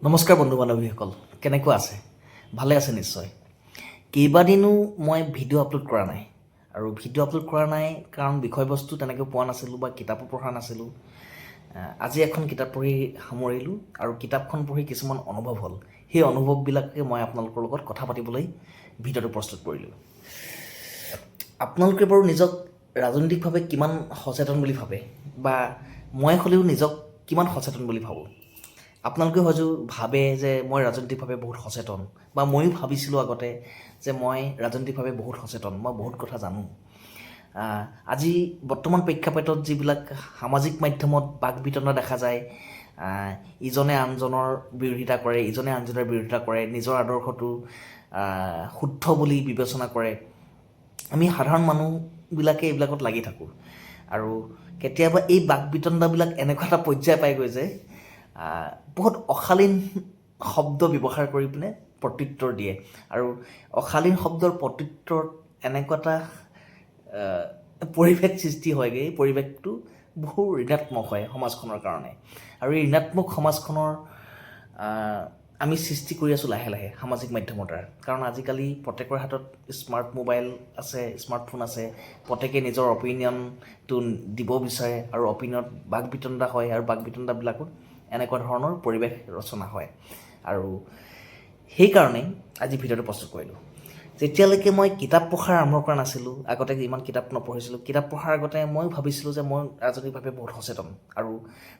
নমস্কাৰ বন্ধু বান্ধৱীসকল, কেনেকুৱা আছে? ভালে আছে নিশ্চয়। কেইবাদিনো মই ভিডিঅ' আপলোড কৰা নাই আৰু ভিডিঅ' আপলোড কৰা নাই কাৰণ বিষয়বস্তু তেনেকৈ পোৱা নাছিলোঁ বা কিতাপো পঢ়া নাছিলোঁ। আজি এখন কিতাপ পঢ়ি সামৰিলোঁ আৰু কিতাপখন পঢ়ি কিছুমান অনুভৱ হ'ল। সেই অনুভৱবিলাকে মই আপোনালোকৰ লগত কথা পাতিবলৈ ভিডিঅ'টো প্ৰস্তুত কৰিলোঁ। আপোনালোকে বাৰু নিজক ৰাজনৈতিকভাৱে কিমান সচেতন বুলি ভাবে বা মই হ'লেও নিজক কিমান সচেতন বুলি ভাবোঁ? আপোনালোকে হয়তো ভাবে যে মই ৰাজনৈতিকভাৱে বহুত সচেতন বা ময়ো ভাবিছিলোঁ আগতে যে মই ৰাজনৈতিকভাৱে বহুত সচেতন, মই বহুত কথা জানো। আজি বৰ্তমান প্ৰেক্ষাপটত যিবিলাক সামাজিক মাধ্যমত বাক বিতণ্ডা দেখা যায়, ইজনে আনজনৰ বিৰোধিতা কৰে, ইজনে আনজনৰ বিৰোধিতা কৰে, নিজৰ আদৰ্শটো শুদ্ধ বুলি বিবেচনা কৰে। আমি সাধাৰণ মানুহবিলাকে এইবিলাকত লাগি থাকোঁ আৰু কেতিয়াবা এই বাক বিতণ্ডাবিলাক এনেকুৱা এটা পৰ্যায় পাইগৈ যে বহুত অশালীন শব্দ ব্যৱহাৰ কৰি পিনে প্ৰত্যুত্তৰ দিয়ে আৰু অশালীন শব্দৰ প্ৰত্যুত্তৰত এনেকুৱা এটা পৰিৱেশ সৃষ্টি হয়গৈ। এই পৰিৱেশটো বহু ঋণাত্মক হয় সমাজখনৰ কাৰণে আৰু এই ঋণাত্মক সমাজখনৰ আমি সৃষ্টি কৰি আছোঁ লাহে লাহে সামাজিক মাধ্যমৰ দ্বাৰা। কাৰণ আজিকালি প্ৰত্যেকৰ হাতত স্মাৰ্ট মোবাইল আছে, স্মাৰ্টফোন আছে, প্ৰত্যেকে নিজৰ অপিনিয়নটো দিব বিচাৰে আৰু অপিনিয়নত বাক বিতণ্ডা হয় আৰু বাক বিতণ্ডাবিলাকত এনেকুৱা ধৰণৰ পৰিৱেশ ৰচনা হয় আৰু সেইকাৰণেই আজি ভিডিঅ'টো প্ৰস্তুত কৰিলোঁ। যেতিয়ালৈকে মই কিতাপ পঢ়াৰ আৰম্ভ কৰা নাছিলোঁ, আগতে ইমান কিতাপ নপঢ়িছিলোঁ, কিতাপ পঢ়াৰ আগতে মই ভাবিছিলোঁ যে মই ৰাজনৈতিকভাৱে বহুত সচেতন আৰু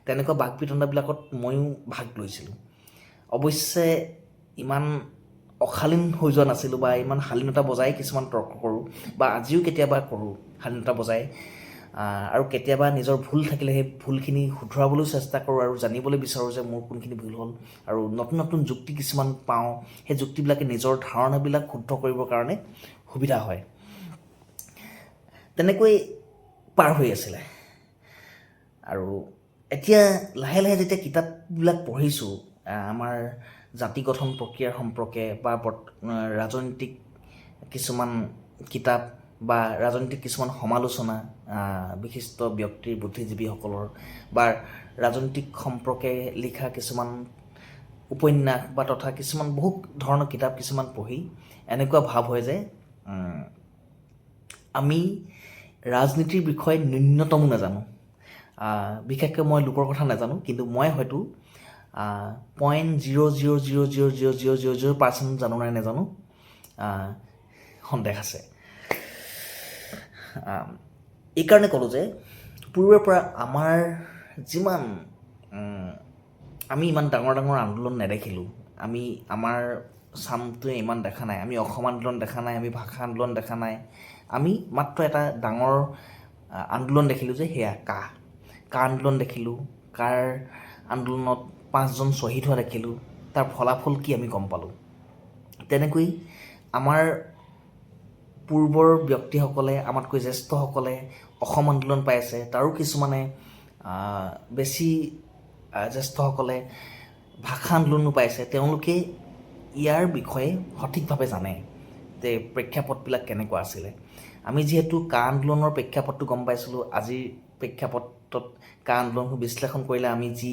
তেনেকুৱা বাক বিতণ্ডাবিলাকত ময়ো ভাগ লৈছিলোঁ। অৱশ্যে ইমান অশালীন হৈ যোৱা নাছিলোঁ বা ইমান শালীনতা বজাই কিছুমান তৰ্ক কৰোঁ বা আজিও কেতিয়াবা কৰোঁ শালীনতা বজাই, আৰু কেতিয়াবা নিজৰ ভুল থাকিলে সেই ভুলখিনি শুধৰাবলৈ চেষ্টা কৰোঁ আৰু জানিবলৈ বিচাৰোঁ যে মোৰ কোনখিনি ভুল হ'ল আৰু নতুন নতুন যুক্তি কিছুমান পাওঁ। সেই যুক্তিবিলাকে নিজৰ ধাৰণাবিলাক শুদ্ধ কৰিবৰ কাৰণে সুবিধা হয়। তেনেকৈ পাৰ হৈ আছিলে আৰু এতিয়া লাহে লাহে যেতিয়া কিতাপবিলাক পঢ়িছোঁ আমাৰ জাতি গঠন প্ৰক্ৰিয়াৰ সম্পৰ্কে বা ৰাজনৈতিক কিছুমান কিতাপ বা ৰাজনৈতিক কিছুমান সমালোচনা বিশিষ্ট ব্যক্তিৰ, বুদ্ধিজীৱীসকলৰ বা ৰাজনৈতিক সম্পৰ্কে লিখা কিছুমান উপন্যাস বা তথা কিছুমান বহু ধৰণৰ কিতাপ কিছুমান পঢ়ি এনেকুৱা ভাৱ হয় যে আমি ৰাজনীতিৰ বিষয়ে ন্যূনতমো নাজানো। বিশেষকৈ মই লোকৰ কথা নাজানো, কিন্তু মই হয়তো 0.0000000% জানো নাই নাজানো, সন্দেহ আছে। এইকাৰণে ক'লোঁ যে পূৰ্বৰ পৰা আমাৰ যিমান আমি ইমান ডাঙৰ ডাঙৰ আন্দোলন নেদেখিলোঁ, আমি আমাৰ চামটোৱে ইমান দেখা নাই, আমি অসম আন্দোলন দেখা নাই, আমি ভাষা আন্দোলন দেখা নাই, আমি মাত্ৰ এটা ডাঙৰ আন্দোলন দেখিলোঁ যে সেয়া কা আন্দোলন দেখিলোঁ। কাৰ আন্দোলনত 5জন শ্বহীদ হোৱা দেখিলোঁ, তাৰ ফলাফল কি আমি গম পালোঁ। তেনেকৈ আমাৰ পূৰ্বৰ ব্যক্তিসকলে, আমাতকৈ জ্যেষ্ঠসকলে অসম আন্দোলন পাই আছে, তাৰো কিছুমানে বেছি জ্যেষ্ঠসকলে ভাষা আন্দোলনো পাইছে। তেওঁলোকে ইয়াৰ বিষয়ে সঠিকভাৱে জানে যে প্ৰেক্ষাপটবিলাক কেনেকুৱা আছিলে। আমি যিহেতু কা আন্দোলনৰ প্ৰেক্ষাপটটো গম পাইছিলোঁ, আজিৰ প্ৰেক্ষাপটত কা আন্দোলনটো বিশ্লেষণ কৰিলে আমি যি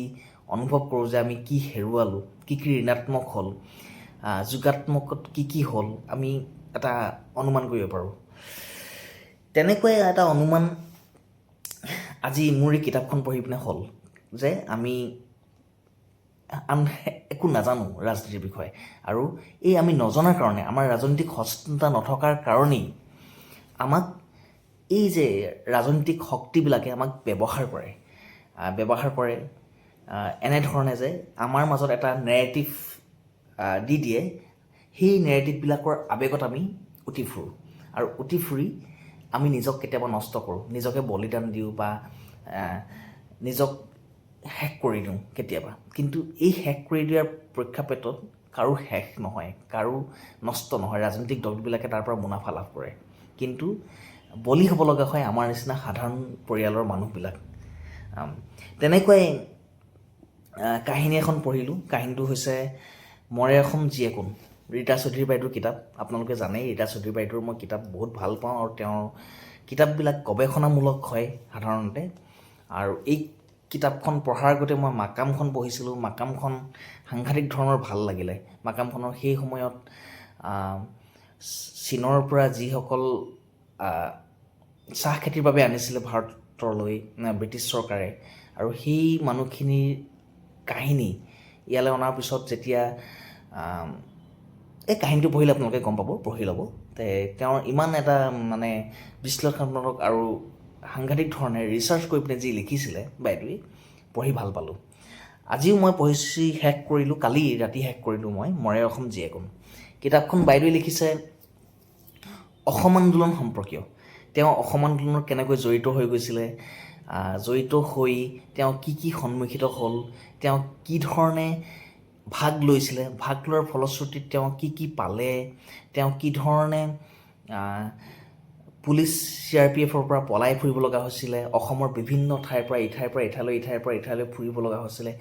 অনুভৱ কৰোঁ যে আমি কি হেৰুৱালোঁ, কি কি ঋণাত্মক হ'ল, যোগাত্মকত কি হ'ল, আমি এটা অনুমান কৰিব পাৰোঁ। তেনেকৈ এটা অনুমান আজি মোৰ এই কিতাপখন পঢ়ি পিনে হ'ল যে আমি একো নাজানো ৰাজনীতিৰ বিষয়ে আৰু এই আমি নজনাৰ কাৰণে, আমাৰ ৰাজনৈতিক সচেতনতা নথকাৰ কাৰণেই আমাক এই যে ৰাজনৈতিক শক্তিবিলাকে আমাক ব্যৱহাৰ কৰে এনেধৰণে যে আমাৰ মাজত এটা নেৰেটিভ দি দিয়ে। সেই নেৰেটিভবিলাকৰ আৱেগত আমি উটি ফুৰোঁ আৰু উটি ফুৰি আমি নিজক কেতিয়াবা নষ্ট কৰোঁ, নিজকে বলিদান দিওঁ বা নিজক শেষ কৰি দিওঁ কেতিয়াবা। কিন্তু এই শেষ কৰি দিয়াৰ প্ৰেক্ষাপটত কাৰো শেষ নহয়, কাৰো নষ্ট নহয়। ৰাজনৈতিক দলবিলাকে তাৰ পৰা মুনাফা লাভ কৰে, কিন্তু বলি হ'ব লগা হয় আমাৰ নিচিনা সাধাৰণ পৰিয়ালৰ মানুহবিলাক। তেনেকুৱাই কাহিনী এখন পঢ়িলোঁ। কাহিনীটো হৈছে মৰে অসম জীয়ে কোন, ৰীতা চৌধুৰী বাইদেউৰ কিতাপ। আপোনালোকে জানেই ৰীতা চৌধুৰী বাইদেউৰ মই কিতাপ বহুত ভাল পাওঁ আৰু তেওঁৰ কিতাপবিলাক গৱেষণামূলক হয় সাধাৰণতে। আৰু এই কিতাপখন পঢ়াৰ আগতে মই মাকামখন পঢ়িছিলোঁ। মাকামখন সাংঘাতিক ধৰণৰ ভাল লাগিলে। মাকামখনৰ সেই সময়ত চীনৰ পৰা যিসকল চাহ খেতিৰ বাবে আনিছিলে ভাৰতলৈ ব্ৰিটিছ চৰকাৰে, আৰু সেই মানুহখিনিৰ কাহিনী ইয়ালৈ অনাৰ পিছত যেতিয়া এই কাহিনীটো পঢ়িলে আপোনালোকে গম পাব, পঢ়ি ল'ব। তেওঁৰ ইমান এটা মানে বিশ্লেষণাত্মক আৰু সাংঘাতিক ধৰণে ৰিচাৰ্চ কৰি পিনে যি লিখিছিলে বাইদেৱে, পঢ়ি ভাল পালোঁ। আজিও মই পঢ়ি শেষ কৰিলোঁ, কালি ৰাতি শেষ কৰিলোঁ মৰে অসম জীয়ে কোন। কিতাপখন বাইদেৱে লিখিছে অসম আন্দোলন সম্পৰ্কীয়। তেওঁ অসম আন্দোলনত কেনেকৈ জড়িত হৈ গৈছিলে, জড়িত হৈ তেওঁ কি সন্মুখীত হ'ল, তেওঁ কি ধৰণে ভাগ লৈছিলে, ভাগ লোৱাৰ ফলশ্ৰুতিত তেওঁ কি পালে, তেওঁ কি ধৰণে পুলিচ CRPFৰ পৰা পলাই ফুৰিব লগা হৈছিলে, অসমৰ বিভিন্ন ঠাইৰ পৰা ইঠাইৰ পৰা ইঠাইলৈ, ইঠাইৰ পৰা ইঠাইলৈ ফুৰিব লগা হৈছিলে,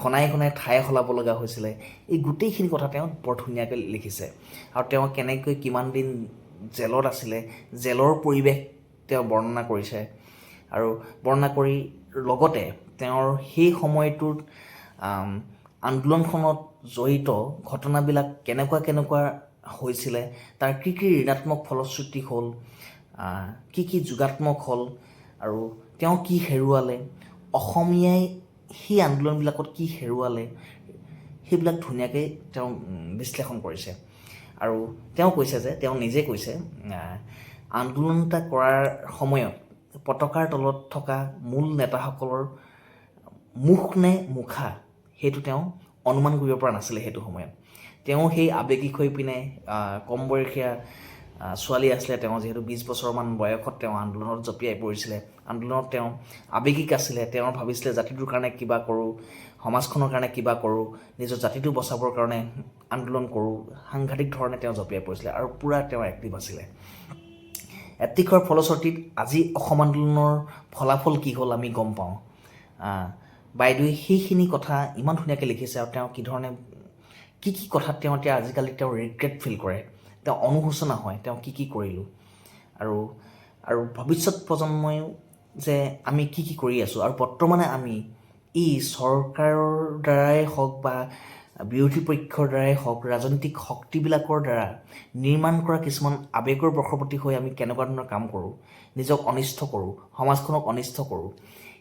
ঘনাই ঘনাই ঠাই সলাব লগা হৈছিলে। এই গোটেইখিনি কথা তেওঁ বৰ ধুনীয়াকৈ লিখিছে। আৰু তেওঁ কেনেকৈ কিমান দিন জেলত আছিলে, জেলৰ পৰিৱেশ তেওঁ বৰ্ণনা কৰিছে। আৰু বৰ্ণনা কৰি লগতে তেওঁৰ সেই সময়টোত আন্দোলনখনত জড়িত ঘটনাবিলাক কেনেকুৱা হৈছিলে, তাৰ কি ঋণাত্মক ফলশ্ৰুতি হ'ল, কি যোগাত্মক হ'ল, আৰু তেওঁ কি হেৰুৱালে, অসমীয়াই সেই আন্দোলনবিলাকত কি হেৰুৱালে, সেইবিলাক ধুনীয়াকৈ তেওঁ বিশ্লেষণ কৰিছে। আৰু তেওঁ কৈছে যে, তেওঁ নিজে কৈছে আন্দোলন এটা কৰাৰ সময়ত পতাকাৰ তলত থকা মূল নেতাসকলৰ মুখ নে মুখা সেইটো তেওঁ অনুমান কৰিব পৰা নাছিলে সেইটো সময়ত। তেওঁ সেই আৱেগিক হৈ পিনে কম বয়সীয়া ছোৱালী আছিলে, তেওঁ যিহেতু 20 বছৰমান বয়সত তেওঁ আন্দোলনত জঁপিয়াই পৰিছিলে। আন্দোলনত তেওঁ আৱেগিক আছিলে। তেওঁ ভাবিছিলে জাতিটোৰ কাৰণে কিবা কৰোঁ, সমাজখনৰ কাৰণে কিবা কৰোঁ, নিজৰ জাতিটো বচাবৰ কাৰণে আন্দোলন কৰোঁ, সাংঘাতিক ধৰণে তেওঁ জঁপিয়াই পৰিছিলে আৰু পূৰা তেওঁ এক্টিভ আছিলে। এক্টিভ হোৱাৰ ফলশ্ৰুতিত আজি অসম আন্দোলনৰ ফলাফল কি হ'ল আমি গম পাওঁ। বাইদেৱে সেইখিনি কথা ইমান ধুনীয়াকৈ লিখিছে, আৰু তেওঁ কি ধৰণে কি কথাত তেওঁ এতিয়া আজিকালি তেওঁ ৰিগ্ৰেট ফিল কৰে, তেওঁ অনুশোচনা হয় তেওঁ কি কৰিলোঁ, আৰু ভৱিষ্যত প্ৰজন্মইও যে আমি কি কৰি আছোঁ, আৰু বৰ্তমানে আমি ই চৰকাৰৰ দ্বাৰাই হওক বা বিৰোধী পক্ষৰ দ্বাৰাই হওক, ৰাজনৈতিক শক্তিবিলাকৰ দ্বাৰা নিৰ্মাণ কৰা কিছুমান আৱেগৰ বশৱৰ্তী হৈ আমি কেনেকুৱা ধৰণৰ কাম কৰোঁ, নিজক অনিষ্ট কৰোঁ, সমাজখনক অনিষ্ট কৰোঁ,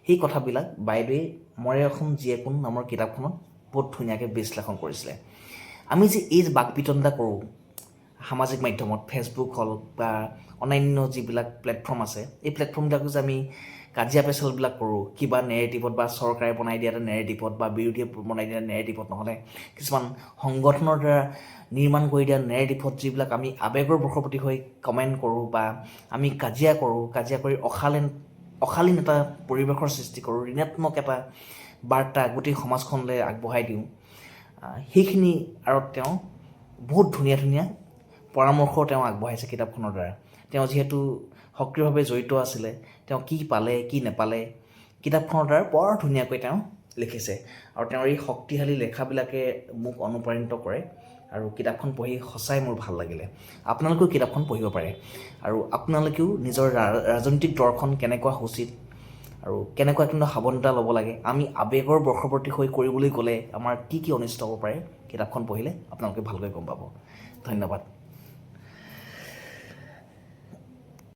সেই কথাবিলাক বাইদেৱে মৰে অসম জীয়ে কোন নামৰ কিতাপখনত বহুত ধুনীয়াকৈ বিশ্লেষণ কৰিছিলে। আমি যে এই বাক বিতণ্ডা কৰোঁ সামাজিক মাধ্যমত, ফেচবুক হ'ল বা অন্যান্য যিবিলাক প্লেটফৰ্ম আছে, এই প্লেটফৰ্মবিলাকো যে আমি কাজিয়া পেচালবিলাক কৰোঁ কিবা নেৰেটিভত, বা চৰকাৰে বনাই দিয়া এটা নেৰেটিভত, বা বিৰোধীয়ে বনাই দিয়া নেৰেটিভত, নহ'লে কিছুমান সংগঠনৰ দ্বাৰা নিৰ্মাণ কৰি দিয়া নেৰেটিভত যিবিলাক আমি আৱেগৰ বশৱৰ্তী হৈ কমেণ্ট কৰোঁ, বা আমি কাজিয়া কৰি অশালীন এটা পৰিৱেশৰ সৃষ্টি কৰোঁ, ঋণাত্মক এটা বাৰ্তা গোটেই সমাজখনলৈ আগবঢ়াই দিওঁ, সেইখিনি আঁৰত তেওঁ বহুত ধুনীয়া পৰামৰ্শ তেওঁ আগবঢ়াইছে কিতাপখনৰ দ্বাৰা। তেওঁ যিহেতু সক্ৰিয়ভাৱে জড়িত আছিলে, তেওঁ কি পালে কি নেপালে কিতাপখনৰ দ্বাৰা বৰ ধুনীয়াকৈ তেওঁ লিখিছে। আৰু তেওঁৰ এই শক্তিশালী লেখাবিলাকে মোক অনুপ্ৰাণিত কৰে, আৰু কিতাপখন পঢ়ি সঁচাই মোৰ ভাল লাগিলে। আপোনালোকেও কিতাপখন পঢ়িব পাৰে, আৰু আপোনালোকেও নিজৰ ৰাজনৈতিক দৰ্শন কেনেকুৱা উচিত আৰু কেনেকুৱা কিন্তু সাৱধানতা ল'ব লাগে, আমি আৱেগৰ বশৱৰ্তী হৈ কৰিবলৈ গ'লে আমাৰ কি অনিষ্ট হ'ব পাৰে, কিতাপখন পঢ়িলে আপোনালোকে ভালকৈ গম পাব। ধন্যবাদ।